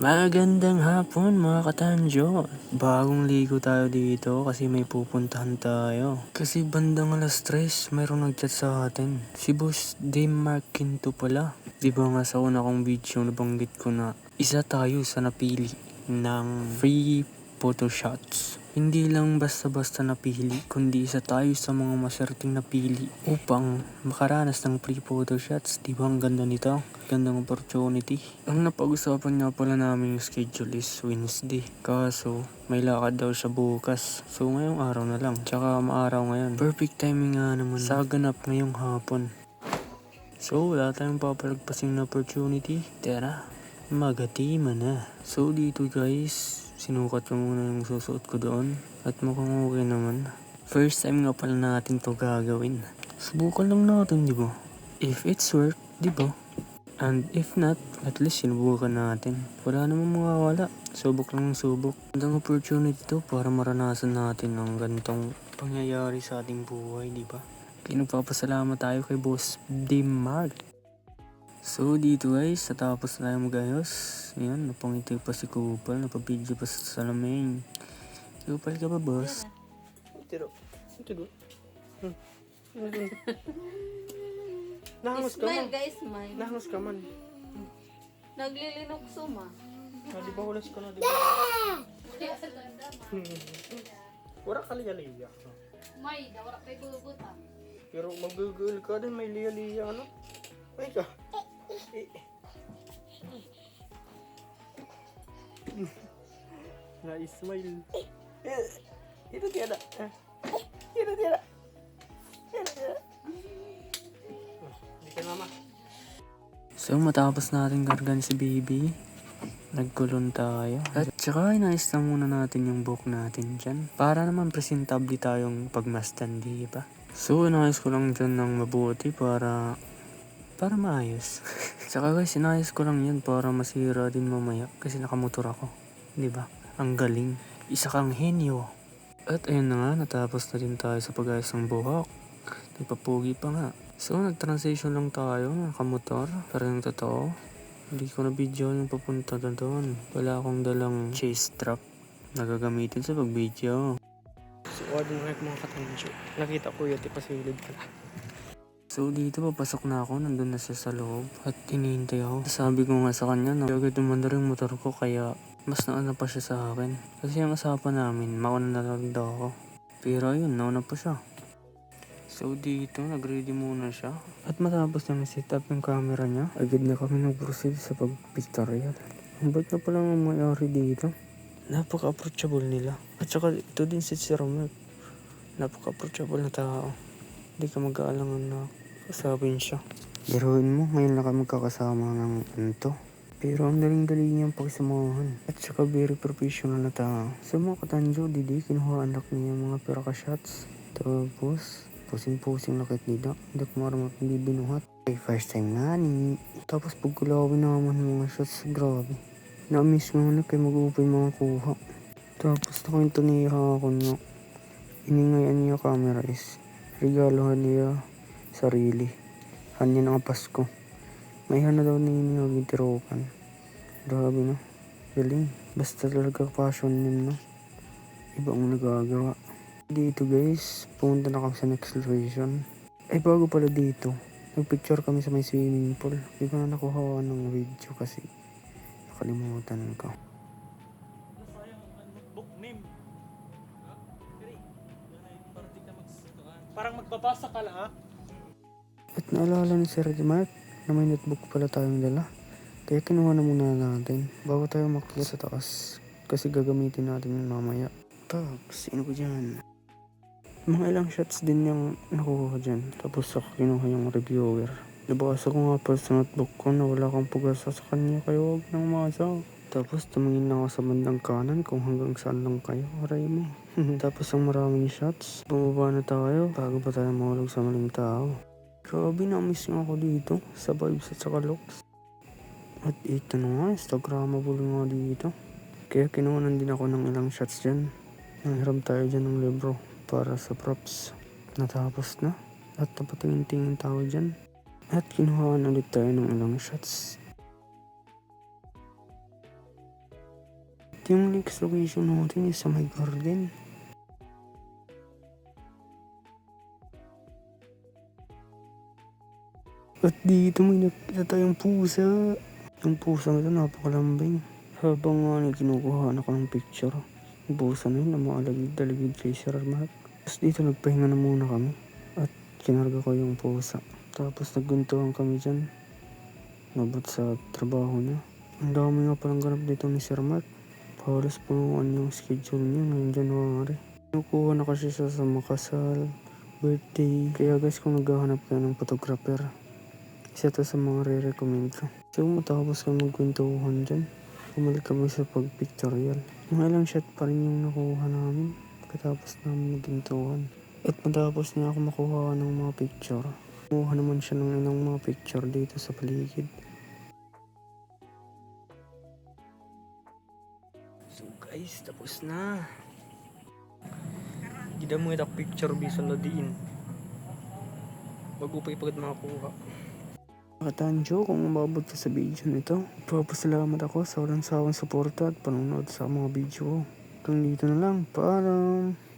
Magandang hapon mga katanjo. Bagong ligo tayo dito kasi may pupuntahan tayo. Kasi bandang alas 3, mayroong nag-chat sa atin. Si Boss Dame Mark Quinto pala. Di ba nga sa una kong video nabanggit ko na isa tayo sa napili ng free photo shots. Hindi lang basta-basta napili, kundi isa tayo sa mga maswerteng napili upang makaranas ng free photo shots. Di ba ang ganda nito? Gandang opportunity. Ang napag-usapan nga pala namin yung schedule is Wednesday. Kaso, may lakad daw siya bukas. So, ngayong araw na lang. Tsaka maaraw ngayon. Perfect timing nga naman. Sa ganap ngayong hapon. So, wala tayong papalagpasing na opportunity. Tara, magatima na. So, dito guys, sinukat ko muna yung susuot ko doon. At mukhang okay naman. First time nga pala natin to gagawin. Subukan lang natin, di ba? If it's work, di ba? And if not, at least sinubukan natin. Wala namang mawawala. Subok lang ng subok. Magandang opportunity to para maranasan natin ang ganitong pangyayari sa ating buhay, di ba? Kaya nagpapasalamat tayo kay Boss Dame Mark. So dito guys, natapos na tayo mag-ayos. Yan, napangiti pa si Kupal, napabidyo pa sa salamin. Kupal ka ba, boss? Tiro. Tiro. Nahangos ka man. Smile guys, smile. Nahangos ka man. Naglilinok suma. Di ba hulas ka na? Di ba? Wala ka liya-liya. May, dawara kay guguta. Pero mag-google ka din, may liya-liya ano? Ay ka. Na-smile. Ito tiyada. Ito tiyada. Hindi ka mama. So matapos natin kargan si baby, nagkulon tayo. At saka inayos lang muna natin yung buhok natin dyan. Para naman presentable tayong pagmasdan, di ba? So inayos ko lang dyan ng mabuti para maayos. Saka guys, inayos ko lang yan para masira din mamaya kasi nakamotor ako. Di ba? Ang galing. Isa kang henyo. At ayun na nga, natapos na din tayo sa pag-ayos ng buhok. Nagpapugi pa nga. So, nag-transition lang tayo, nakamotor. Pero yung totoo, hindi ko na video yung papunta na doon. Wala akong dalang chase strap na gagamitin sa pag-video. So, ording like mga katanjo. Nakita ko yun, pasilid pala. So, dito papasok na ako, nandun na siya sa loob. At hinihintay ako. Sabi ko nga sa kanya na agad umandar yung motor ko kaya mas nauna pa siya sa akin. Kasi yung usapan namin, mauna na lang daw ako. Pero ayun, nauna pa siya. So dito, nag-ready muna siya. At matapos na set up yung camera niya, agad na kami nag-proceed sa pag-pictorial. Ang bait na pala ang may-ari dito. Napaka-approachable nila. At saka ito din si Sir Romel. Napaka-approachable na tao. Hindi ka mag-aalangan na kasabin siya. Biruin mo, ngayon lang kami magkakasama ng anto. Pero ang daling-dali niyang pakisamahan. At saka very professional na tao. Sa mga katanjo, didi, kinuha anak niya mga peraka shots. Tapos, pusing-pusing lakit nila. Hindi ko maramat hindi binuhat. Okay, first time nga ni. Tapos pagkulawin naman yung mga shots, grabe. Na-miss nga na kayo mag-upay mga kuha. Tapos nakwento niya ako niya. Iningayan niya camera is regalohan niya sarili. Hanya ng Pasko. May hana daw niya nagitirokan. Grabe no. Galing. Basta talaga passion niya no. Iba ang nagagawa. Dito guys, pumunta na kami sa next location. Ay bago pala dito, nagpicture kami sa may swimming pool. Di ba na nakuha ng video kasi nakalimutan ko. Book name. Parang magbabasa ka lang. At naalala ni Sir Mark na may notebook pala tayong dala. Kaya kinuha na muna natin bago tayo makyat sa taas. Kasi gagamitin natin yun mamaya. Tapos, sino ko dyan? Mga ilang shots din yung nakuha dyan. Tapos ako kinuha yung reviewer. Nabasa ko nga pa sa notebook ko na wala kang pag-asa sa kanya kaya huwag nang masa. Tapos tumingin na ako sa bandang kanan kung hanggang saan lang kayo. Aray mo. Tapos ang maraming shots. Bumaba na tayo bago pa tayo mahulog sa maling tao. Grabe na-miss nga ako dito sa vibes at saka looks. At ito na nga, Instagramable nga dito. Kaya kinuha din ako ng ilang shots dyan. Nanghiram tayo dyan ng libro para sa props. Natapos na at napatingin-tingin tao dyan. At kinuhaan ulit tayo ng ilang shots. yung next location natin is sa may garden. At dito may nakita tayong pusa. Yung pusa na ito napakalambing. Habang kinukuha ako ng picture, yung pusa na yun na maalagid-aligid kay Sir Mark. Tapos dito nagpahinga na muna kami. At kinarga ko yung pusa. Tapos nagguntuhan kami dyan. Nabot sa trabaho niya. Ang dami nga palang ganap dito ni Sir Mark. Halos punuan yung schedule niya ngayong January. Nakuha na kasi siya sa makasal, birthday. Kaya guys, kung naghahanap kayo ng photographer, isa to sa mga re-recommend ko. So matapos kami magkwentuhan dyan, bumalik kami sa pag-pictorial. Mga ilang shot pa rin yung nakuha namin pagkatapos namin magkwentuhan. At matapos niya ako makuha ng mga picture, kumuha naman siya ng ilang mga picture dito sa paligid. So guys, tapos na. Gida mo itak picture bisan na diin. Bago pa ipagad makakuha. Katanjo, kung umabot ka sa video nito, papasalamat ako sa walang sawang suporta at panonood sa mga video ko. Hanggang dito na lang, paalam!